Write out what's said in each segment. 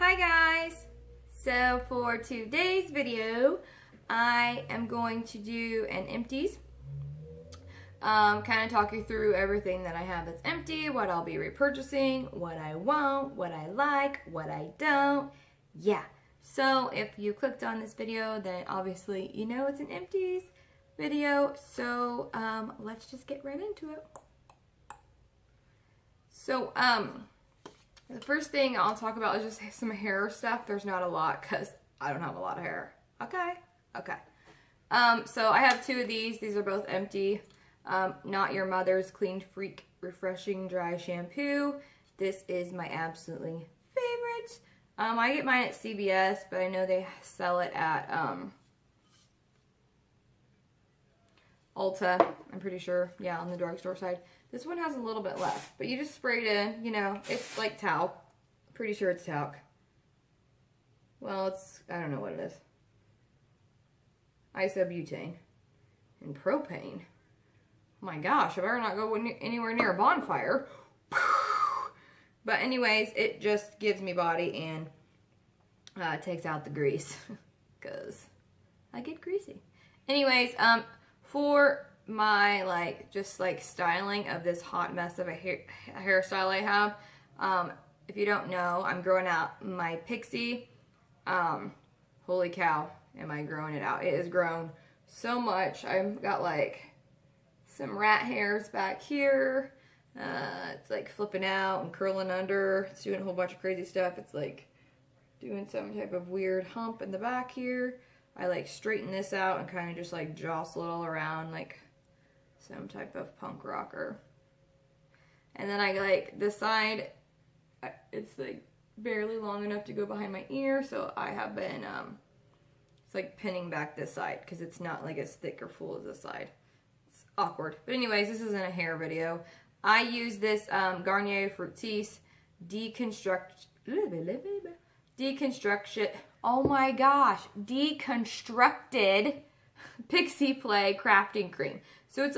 Hi guys! So for today's video, I am going to do an empties. Kind of talk you through everything that I have that's empty, what I'll be repurchasing, what I want, what I like, what I don't. Yeah. So if you clicked on this video, then obviously you know it's an empties video. So let's just get right into it. So the first thing I'll talk about is just some hair stuff. There's not a lot because I don't have a lot of hair. Okay. So I have two of these. These are both empty. Not Your Mother's Clean Freak Refreshing Dry Shampoo. This is my absolutely favorite. I get mine at CVS, but I know they sell it at Ulta, I'm pretty sure. Yeah, on the drugstore side. This one has a little bit left, but you just spray it in, you know, it's like talc. Pretty sure it's talc. Well, it's, I don't know what it is. Isobutane and propane. Oh my gosh, I better not go anywhere near a bonfire. But anyways, it just gives me body and takes out the grease because I get greasy. Anyways, for my just styling of this hot mess of a hairstyle I have, if you don't know, I'm growing out my pixie. Holy cow, am I growing it out. It has grown so much. I've got some rat hairs back here. It's flipping out and curling under. It's doing a whole bunch of crazy stuff. It's doing some type of weird hump in the back here. I straighten this out and kind of just jostle it all around like some type of punk rocker. And then I this side, it's barely long enough to go behind my ear, so I have been it's pinning back this side because it's not as thick or full as this side. It's awkward. But anyways, this isn't a hair video. I use this Garnier Fructis oh my gosh, deconstructed Pixie Play crafting cream. So it's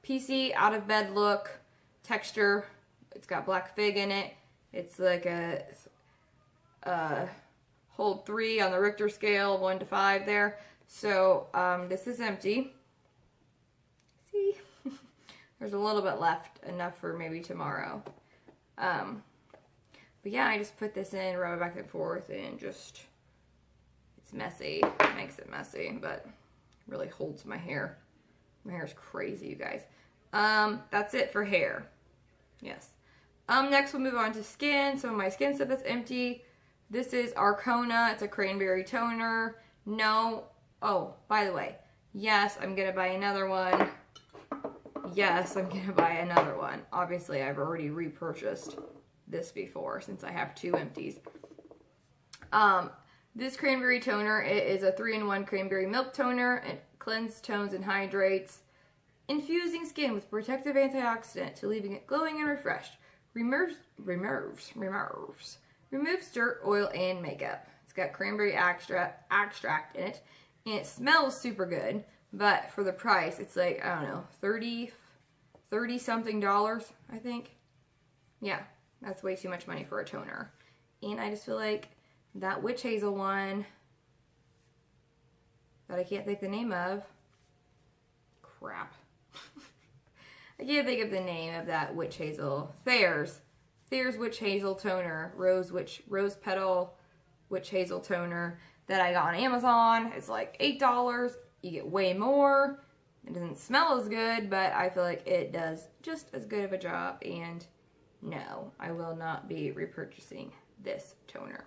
PC out of bed look texture. It's got black fig in it. It's a hold 3 on the Richter scale, 1 to 5 there. So this is empty. See, there's a little bit left, enough for maybe tomorrow. But yeah, I just put this in, rub it back and forth, and just, it's messy. It makes it messy, but really holds my hair. My hair is crazy, you guys. That's it for hair. Yes. Next we'll move on to skin. Some of my skin stuff is empty. This is Arcona. It's a cranberry toner. No. Oh, by the way. Yes, I'm going to buy another one. Yes, I'm going to buy another one. Obviously, I've already repurchased this before since I have two empties. This cranberry toner, it is a 3-in-1 cranberry milk toner. It cleanses, tones, and hydrates, infusing skin with protective antioxidant to leaving it glowing and refreshed. Removes dirt, oil, and makeup. It's got cranberry extract in it, and it smells super good. But for the price, it's I don't know, 30 something dollars, I think. Yeah, that's way too much money for a toner. And I just feel that witch hazel one that I can't think the name of. Crap. I can't think of the name of that witch hazel. Thayer's witch hazel toner, rose petal witch hazel toner that I got on Amazon. It's $8. You get way more. It doesn't smell as good, but I feel it does just as good of a job. And no, I will not be repurchasing this toner.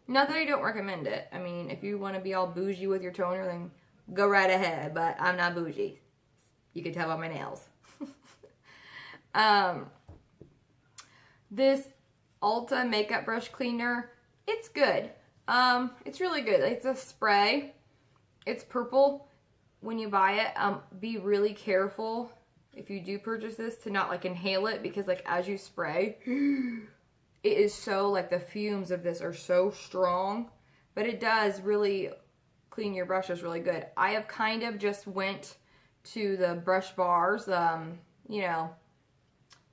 Not that I don't recommend it. I mean, if you want to be all bougie with your toner, then go right ahead. But I'm not bougie. You can tell by my nails. This Ulta makeup brush cleaner, it's good. It's really good. It's a spray. It's purple when you buy it. Be really careful if you do purchase this to not inhale it, because as you spray, it is so the fumes of this are so strong, but it does really clean your brushes really good. I have kind of just went to the brush bars, you know,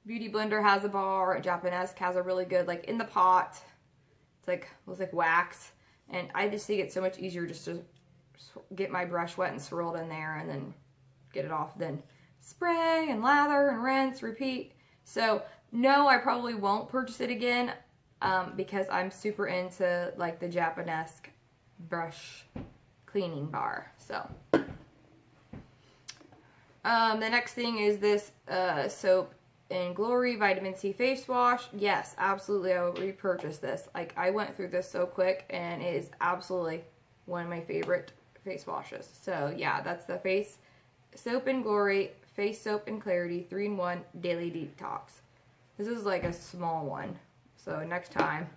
Beauty Blender has a bar, Japanesque has a really good, in the pot, It looks like wax. And I just think it's so much easier just to get my brush wet and swirled in there and then get it off. Then spray and lather and rinse, repeat. So no, I probably won't purchase it again because I'm super into like the Japanesque brush cleaning bar. So the next thing is this Soap and Glory Vitamin C Face Wash. Yes, absolutely, I will repurchase this. Like, I went through this so quick, and it is absolutely one of my favorite face washes. So, yeah, that's the Face Soap and Glory Face Soap and Clarity 3-in-1 Daily Detox. This is like a small one. So, next time,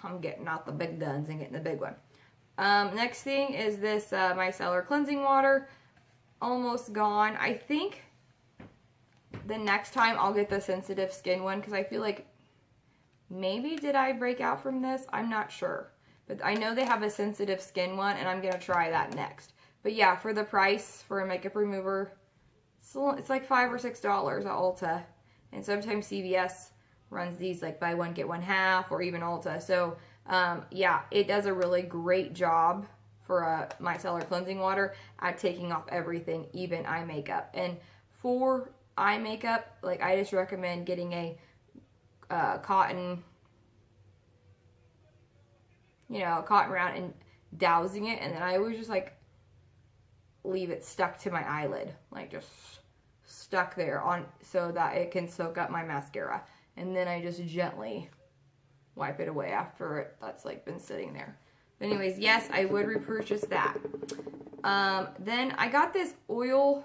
I'm getting out the big guns and getting the big one. Next thing is this Micellar Cleansing Water. Almost gone. I think the next time I'll get the sensitive skin one because I feel like maybe did I break out from this? I'm not sure. But I know they have a sensitive skin one and I'm going to try that next. But yeah, for the price for a makeup remover, it's like $5 or $6 at Ulta. And sometimes CVS runs these like buy one, get one half, or even Ulta. So yeah, it does a really great job for a micellar cleansing water at taking off everything, even eye makeup. And for eye makeup, like, I just recommend getting a cotton, you know, a cotton round and dousing it, and then I always just like leave it stuck to my eyelid, like just stuck there on so that it can soak up my mascara, and then I just gently wipe it away after that's like been sitting there. But anyways, yes, I would repurchase that. Then I got this Ole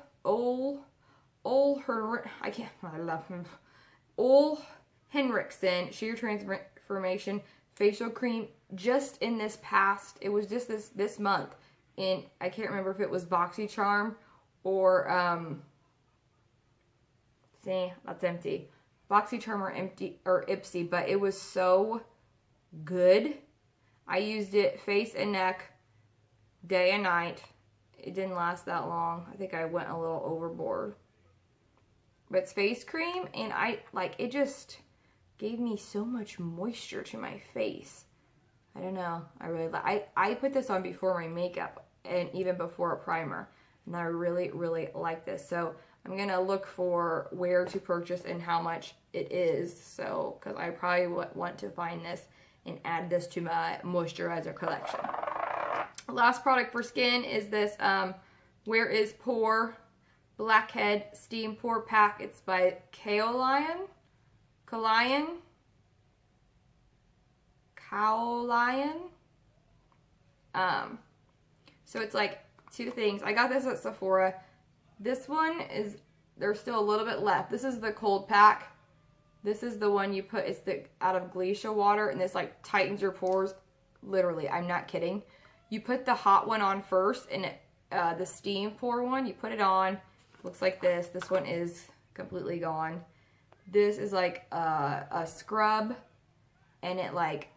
Henriksen Sheer Transformation Facial Cream just in this past, it was just this month. And I can't remember if it was BoxyCharm or, see, that's empty. BoxyCharm or Ipsy, but it was so good. I used it face and neck, day and night. It didn't last that long. I think I went a little overboard. But it's face cream, and it just gave me so much moisture to my face. I don't know. I really I put this on before my makeup and even before a primer. And I really, really like this. So I'm going to look for where to purchase and how much it is. So, because I probably want to find this and add this to my moisturizer collection. Last product for skin is this Where Is Pore Blackhead Steam Pore Pack. It's by Kaolian. So it's like two things. I got this at Sephora. This one is, there's still a little bit left. This is the cold pack. This is the one you put, it's the out of glacial water, and this like tightens your pores. Literally, I'm not kidding. You put the hot one on first, and the steam pore one, you put it on. Looks like this. This one is completely gone. This is like a scrub, and it like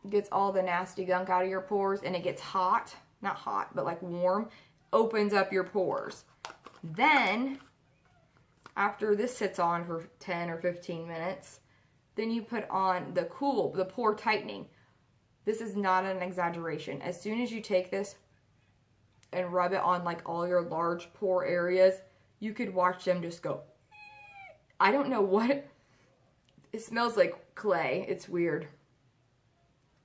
gets all the nasty gunk out of your pores, and it gets hot. Not hot, but like warm. Opens up your pores. Then, after this sits on for 10 or 15 minutes, then you put on the pore tightening. This is not an exaggeration. As soon as you take this and rub it on like all your large pore areas, you could watch them just go. I don't know what, it smells like clay. It's weird.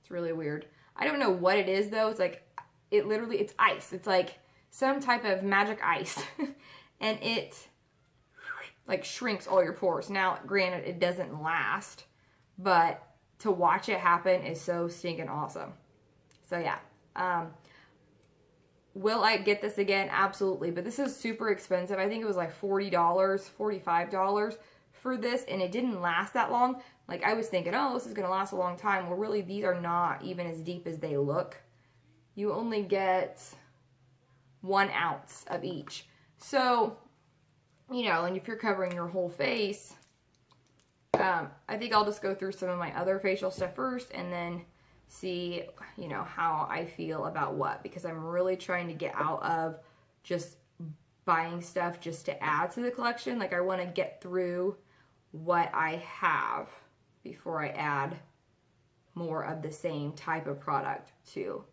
It's really weird. I don't know what it is though. It's like, it's ice. It's like some type of magic ice. And it like shrinks all your pores. Now, granted, it doesn't last, but to watch it happen is so stinking awesome. So yeah. Will I get this again? Absolutely. But this is super expensive. I think it was like $40, $45 for this, and it didn't last that long. Like, I was thinking, oh, this is going to last a long time. Well, really, these are not even as deep as they look. You only get 1 ounce of each. So, you know, and if you're covering your whole face, I think I'll just go through some of my other facial stuff first and then see, you know, how I feel about what. Because I'm really trying to get out of just buying stuff just to add to the collection. Like, I want to get through what I have before I add more of the same type of product too.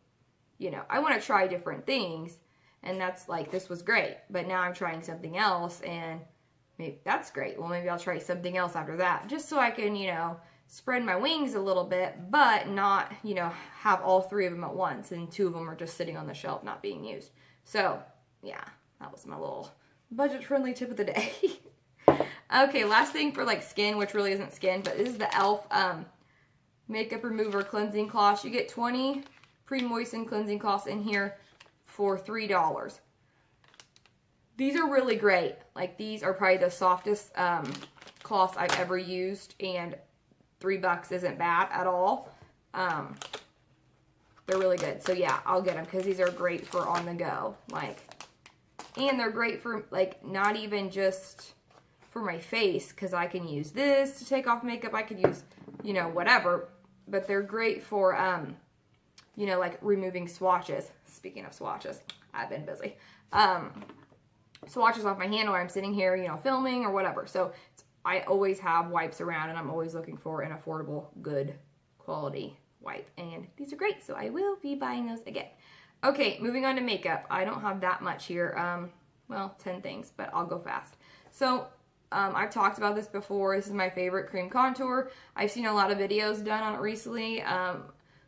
You know, I want to try different things, and that's like, this was great, but now I'm trying something else, and maybe that's great. Well, maybe I'll try something else after that, just so I can, you know, spread my wings a little bit, but not, you know, have all three of them at once, and two of them are just sitting on the shelf not being used. So, yeah, that was my little budget-friendly tip of the day. Okay, last thing for like skin, which really isn't skin, but this is the e.l.f. Makeup Remover Cleansing Cloths. You get 20 pre-moistened cleansing cloths in here for $3. These are really great. Like, these are probably the softest cloths I've ever used, and $3 isn't bad at all. They're really good. So yeah, I'll get them because these are great for on the go. Like, and they're great for like not even just for my face, because I can use this to take off makeup. I could use, you know, whatever, but they're great for you know, like removing swatches. Speaking of swatches, I've been busy. Swatches off my hand while I'm sitting here, you know, filming or whatever. So I always have wipes around, and I'm always looking for an affordable, good quality wipe. And these are great, so I will be buying those again. Okay, moving on to makeup. I don't have that much here. Well, 10 things, but I'll go fast. So, I've talked about this before. This is my favorite cream contour. I've seen a lot of videos done on it recently. A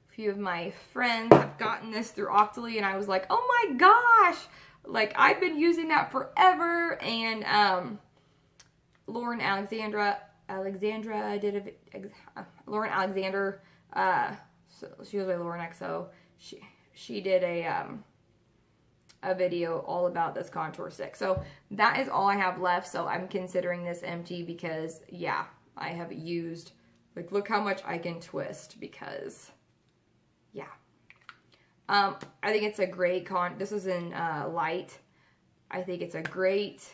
few of my friends have gotten this through Octoly, and I was like, oh my gosh! Like, I've been using that forever, and, Lauren Alexander did Lauren Alexander, so she goes by Lauren Xoxo. She did a video all about this contour stick. So that is all I have left. So I'm considering this empty because, yeah, I have used, like, look how much I can twist because, yeah. I think it's a great this is in light. I think it's a great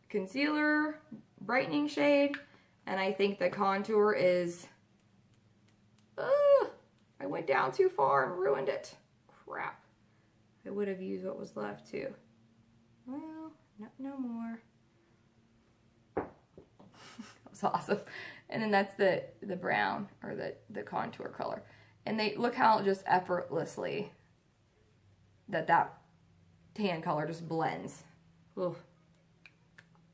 concealer, brightening shade, and I think the contour is, I went down too far and ruined it. Crap. I would have used what was left too. Well, no more. That was awesome. And then that's the brown, or the contour color. And they look how just effortlessly that tan color just blends. Ooh.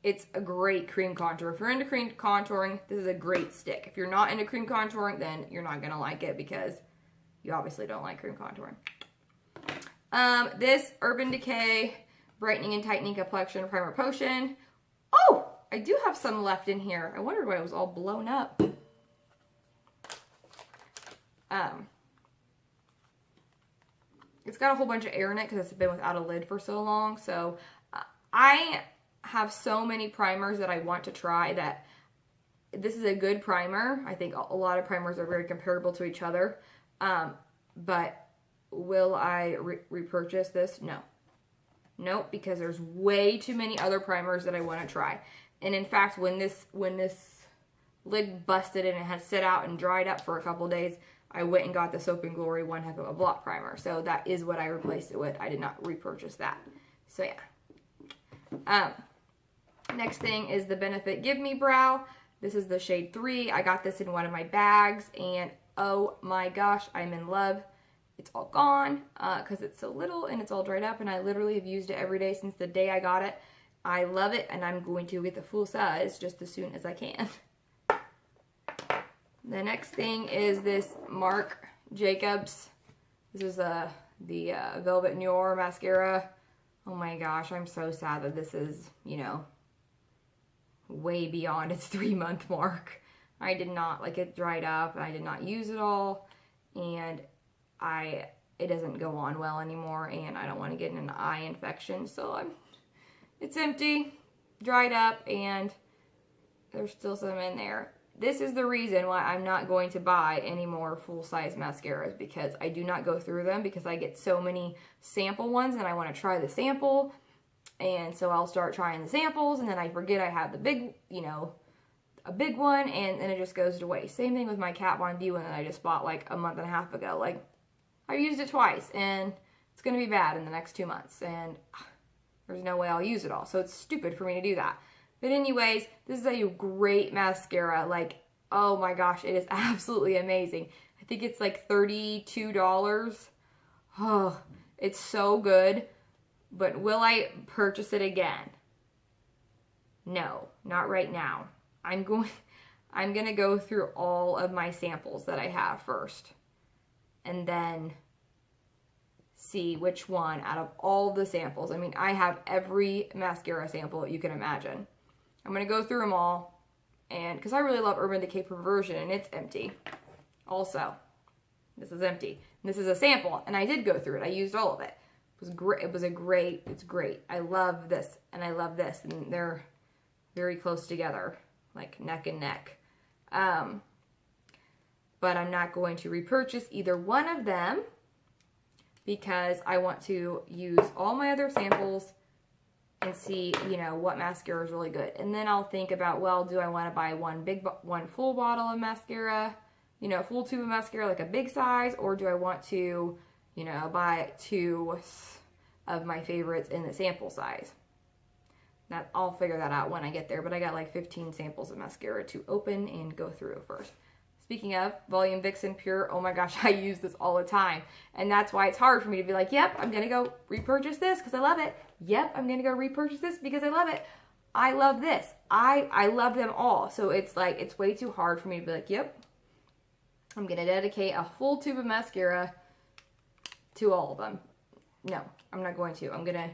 It's a great cream contour. If you're into cream contouring, this is a great stick. If you're not into cream contouring, then you're not going to like it because you obviously don't like cream contouring. This Urban Decay Brightening and Tightening Complexion Primer Potion. Oh, I do have some left in here. I wondered why it was all blown up. It's got a whole bunch of air in it because it's been without a lid for so long. So I have so many primers that I want to try that this is a good primer. I think a lot of primers are very comparable to each other. But will I repurchase this? No. Nope, because there's way too many other primers that I want to try. And in fact, when this lid busted and it had sit out and dried up for a couple days, I went and got the Soap & Glory One Heck of a Blot Primer. So that is what I replaced it with. I did not repurchase that. So yeah. Next thing is the Benefit Give Me Brow. This is the shade 3. I got this in one of my bags, and oh my gosh, I'm in love. It's all gone because it's so little and it's all dried up, and I literally have used it every day since the day I got it. I love it, and I'm going to get the full size just as soon as I can. The next thing is this Marc Jacobs. This is the Velvet Noir Mascara. Oh my gosh, I'm so sad that this is, you know, way beyond its 3-month mark. I did not, like, it dried up, I did not use it all, and it doesn't go on well anymore, and I don't want to get an eye infection, so it's empty, dried up, and there's still some in there. This is the reason why I'm not going to buy any more full-size mascaras, because I do not go through them, because I get so many sample ones, and I want to try the sample, and so I'll start trying the samples, and then I forget I have the big, you know, a big one, and then it just goes to waste. Same thing with my Kat Von D one that I just bought like a month and a half ago. Like, I used it twice, and it's going to be bad in the next 2 months, and there's no way I'll use it all, so it's stupid for me to do that. But anyways, this is a great mascara. Like, Oh my gosh, it is absolutely amazing. I think it's like $32. Oh, it's so good. But will I purchase it again? No, not right now. I'm gonna go through all of my samples that I have first, and then see which one out of all the samples. I mean, I have every mascara sample you can imagine. I'm gonna go through them all, and because I really love Urban Decay Perversion, and it's empty. Also, this is empty. And this is a sample, and I did go through it. I used all of it. It was great. It's great. I love this, and I love this, and they're very close together, like neck and neck. But I'm not going to repurchase either one of them because I want to use all my other samples and see, you know, what mascara is really good. And then I'll think about, well, do I want to buy one full bottle of mascara, you know, full tube of mascara, like a big size, or do I want to, you know, buy 2 of my favorites in the sample size? That I'll figure that out when I get there, but I got like 15 samples of mascara to open and go through first. Speaking of Volume Vixen Pure, oh my gosh, I use this all the time. And that's why it's hard for me to be like, yep, I'm going to go repurchase this because I love it. Yep, I'm going to go repurchase this because I love it. I love this. I love them all. So it's like, it's way too hard for me to be like, yep, I'm going to dedicate a full tube of mascara to all of them. No, I'm not going to. I'm going to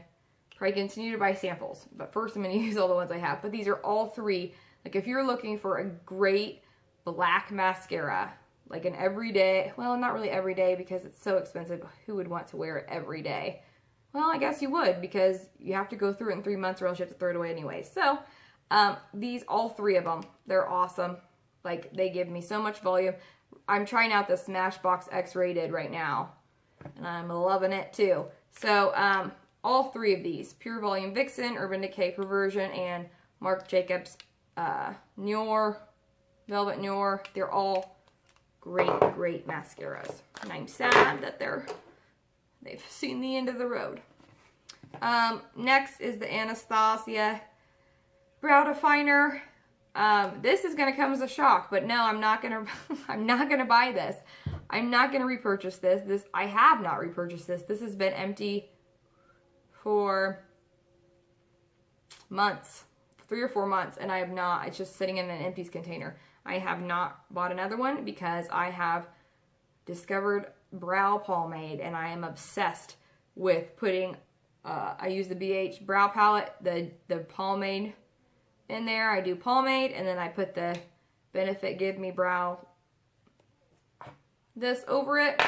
probably continue to buy samples. But first I'm going to use all the ones I have. But these are all 3. Like if you're looking for a great black mascara, like an everyday, well, not really everyday because it's so expensive. Who would want to wear it every day? Well, I guess you would because you have to go through it in 3 months or else you have to throw it away anyway. So these, all 3 of them, they're awesome. Like they give me so much volume. I'm trying out the Smashbox X-Rated right now and I'm loving it too. So all 3 of these, Pure Volume Vixen, Urban Decay Perversion, and Marc Jacobs Noir, Velvet Noir, they're all great, great mascaras. And I'm sad that they've seen the end of the road. Next is the Anastasia Brow Definer. This is gonna come as a shock, but no, I'm not gonna buy this. I'm not gonna repurchase this. I have not repurchased this. This has been empty for months, 3 or 4 months, and I have not. It's just sitting in an empties container. I have not bought another one because I have discovered brow pomade and I am obsessed with putting, I use the BH brow palette, the pomade in there. I do pomade and then I put the Benefit Give Me Brow this over it.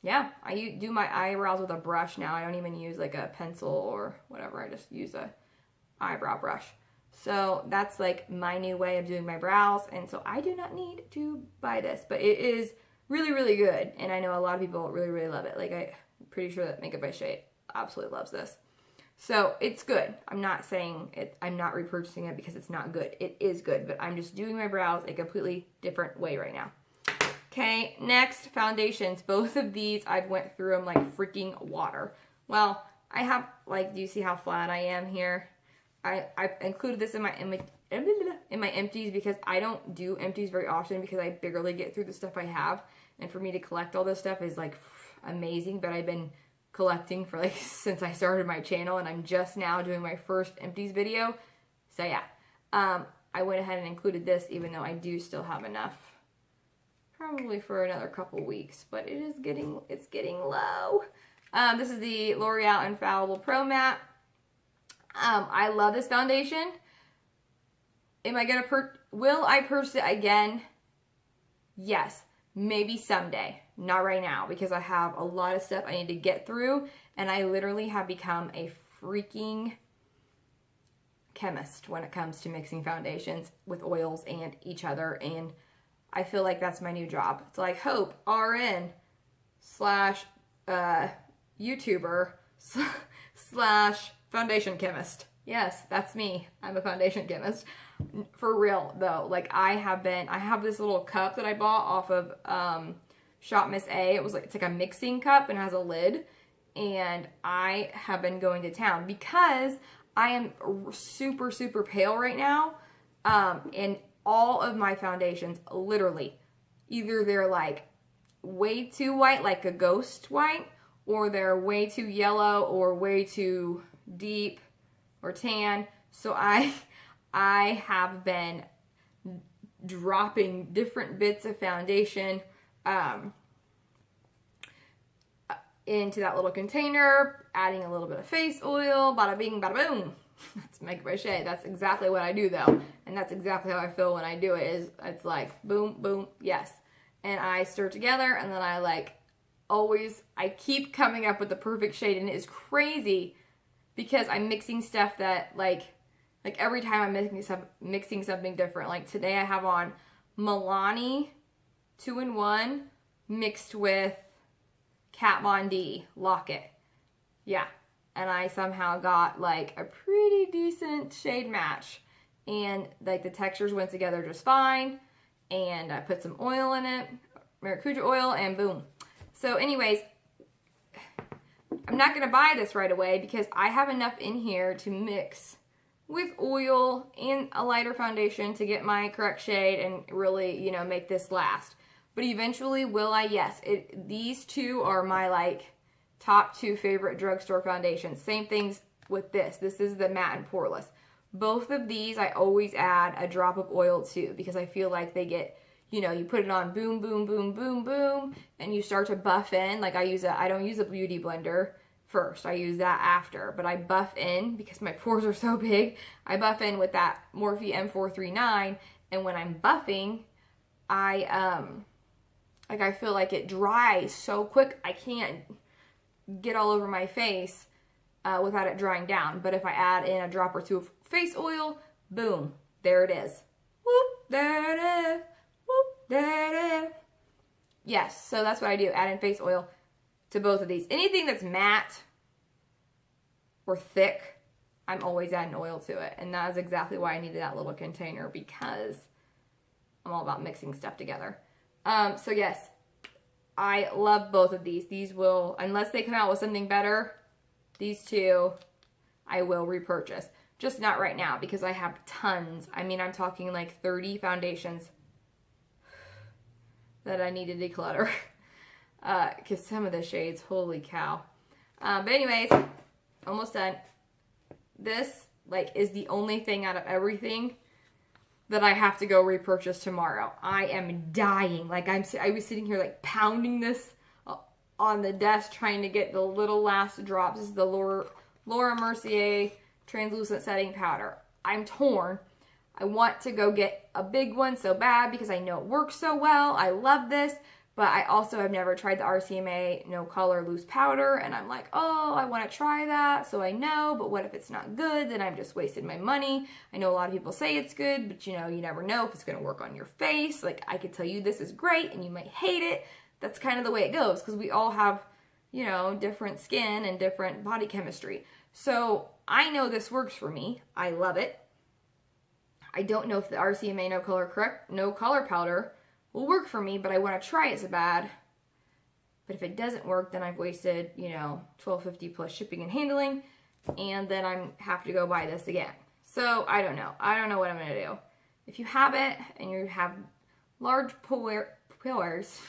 Yeah, I do my eyebrows with a brush now. I don't even use like a pencil or whatever. I just use a eyebrow brush. So that's like my new way of doing my brows. And so I do not need to buy this, but it is really, really good. And I know a lot of people really, really love it. Like I'm pretty sure that Makeup by Shay absolutely loves this. So it's good. I'm not saying it, I'm not repurchasing it because it's not good. It is good, but I'm just doing my brows a completely different way right now. Okay, next, foundations. Both of these, I've went through them like freaking water. Well, I have, like, do you see how flat I am here? I've included this in my empties because I don't do empties very often because I barely get through the stuff I have. And for me to collect all this stuff is like amazing, but I've been collecting for like since I started my channel and I'm just now doing my first empties video. So yeah, I went ahead and included this even though I do still have enough probably for another couple weeks, but it's getting low. This is the L'Oreal Infallible Pro Matte. I love this foundation. Am I gonna will I purchase it again? Yes, maybe someday. Not right now because I have a lot of stuff I need to get through and I literally have become a freaking chemist when it comes to mixing foundations with oils and each other, and I feel like that's my new job. It's like Hope RN / YouTuber / foundation chemist. Yes, that's me. I'm a foundation chemist. For real though, like I have this little cup that I bought off of Shop Miss A. It's like a mixing cup and has a lid, and I have been going to town because I am super, super pale right now. And all of my foundations, literally, either they're like way too white, like a ghost white, or they're way too yellow or way too deep or tan. So I have been dropping different bits of foundation into that little container, adding a little bit of face oil, bada bing, bada boom. That's Makeup by Shay. That's exactly what I do though. And that's exactly how I feel when I do it, is it's like boom, boom, yes. And I stir together, and then I like I keep coming up with the perfect shade, and it's crazy because I'm mixing stuff that like every time I'm mixing something different. Like today I have on Milani 2-in-1 mixed with Kat Von D Locket. Yeah. And I somehow got like a pretty decent shade match. And like the textures went together just fine. And I put some oil in it, maracuja oil, and boom. So anyways, I'm not going to buy this right away because I have enough in here to mix with oil and a lighter foundation to get my correct shade and really, you know, make this last. But eventually, will I? Yes. These two are my like top 2 favorite drugstore foundations. Same things with this. This is the matte and poreless. Both of these I always add a drop of oil to because I feel like they get, you know, you put it on boom, boom, boom, boom, boom, and you start to buff in. Like I don't use a beauty blender first. I use that after, but I buff in because my pores are so big. I buff in with that Morphe M439, and when I'm buffing, I feel like it dries so quick. I can't get all over my face without it drying down. But if I add in a drop or two of face oil, boom, there it is. Whoop, there it is. Whoop, there it is. Yes, so that's what I do. Add in face oil to both of these. Anything that's matte or thick, I'm always adding oil to it. And that is exactly why I needed that little container, because I'm all about mixing stuff together. So yes, I love both of these. These will, unless they come out with something better, these two I will repurchase. Just not right now because I have tons. I mean, I'm talking like 30 foundations that I need to declutter. Because some of the shades, holy cow. But anyways, almost done. This like is the only thing out of everything that I have to go repurchase tomorrow. I am dying. Like I was sitting here like pounding this on the desk trying to get the little last drops. This is the Laura Mercier translucent setting powder. I'm torn. I want to go get a big one so bad because I know it works so well. I love this, but I also have never tried the RCMA no color loose powder, and I'm like, oh, I want to try that so I know, but what if it's not good? Then I've just wasted my money. I know a lot of people say it's good, but you know, you never know if it's going to work on your face. Like I could tell you this is great and you might hate it. That's kind of the way it goes because we all have, you know, different skin and different body chemistry. So I know this works for me. I love it. I don't know if the RCMA no color powder will work for me, but I want to try it so bad. But if it doesn't work, then I've wasted, you know, $12.50 plus shipping and handling, and then I have to go buy this again. So I don't know. I don't know what I'm going to do. If you have it and you have large pores,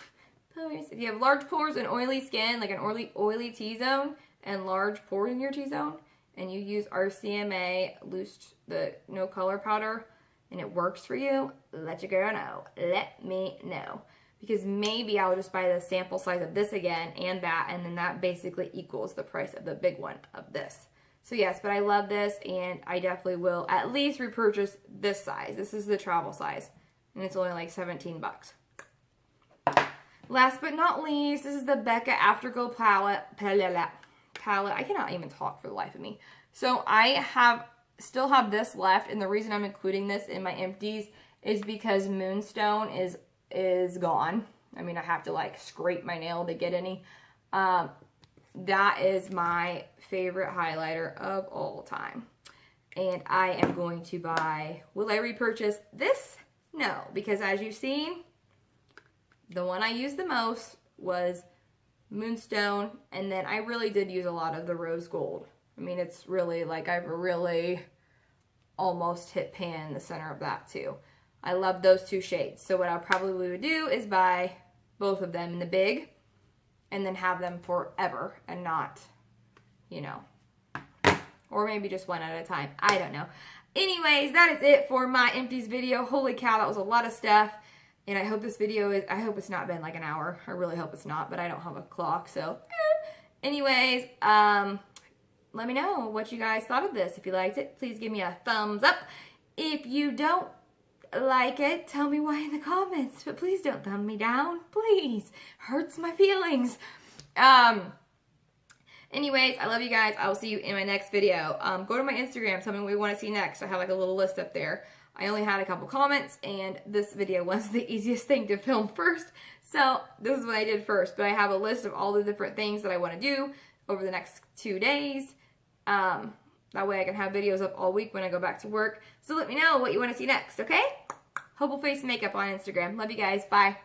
if you have large pores and oily skin, like an oily T-zone and large pores in your T-zone, and you use RCMA loose, the no color powder, and it works for you, let your girl know. Let me know. Because maybe I'll just buy the sample size of this again and that, and then that basically equals the price of the big one of this. So yes, but I love this, and I definitely will at least repurchase this size. This is the travel size, and it's only like 17 bucks. Last but not least, this is the Becca Afterglow palette. I cannot even talk for the life of me. So I still have this left, and the reason I'm including this in my empties is because Moonstone is gone. I mean, I have to like scrape my nail to get any. That is my favorite highlighter of all time. And I am going to buy, will I repurchase this? No, because as you've seen, the one I used the most was Moonstone, and then I really did use a lot of the Rose Gold. I mean, it's really like I've really almost hit pan in the center of that too. I love those two shades. So what I probably would do is buy both of them in the big and then have them forever and not, you know, or maybe just one at a time. I don't know. Anyways, that is it for my empties video. Holy cow, that was a lot of stuff. And I hope this video is, I hope it's not been like an hour. I really hope it's not, but I don't have a clock, so. Anyways, let me know what you guys thought of this. If you liked it, please give me a thumbs up. If you don't like it, tell me why in the comments, but please don't thumb me down. Please. Hurts my feelings. Anyways, I love you guys. I will see you in my next video. Go to my Instagram. Tell me what you want to see next. I have like a little list up there. I only had a couple comments, and this video was the easiest thing to film first. So this is what I did first. But I have a list of all the different things that I want to do over the next 2 days. That way I can have videos up all week when I go back to work. So let me know what you want to see next, okay? Hopeful Face Makeup on Instagram. Love you guys. Bye.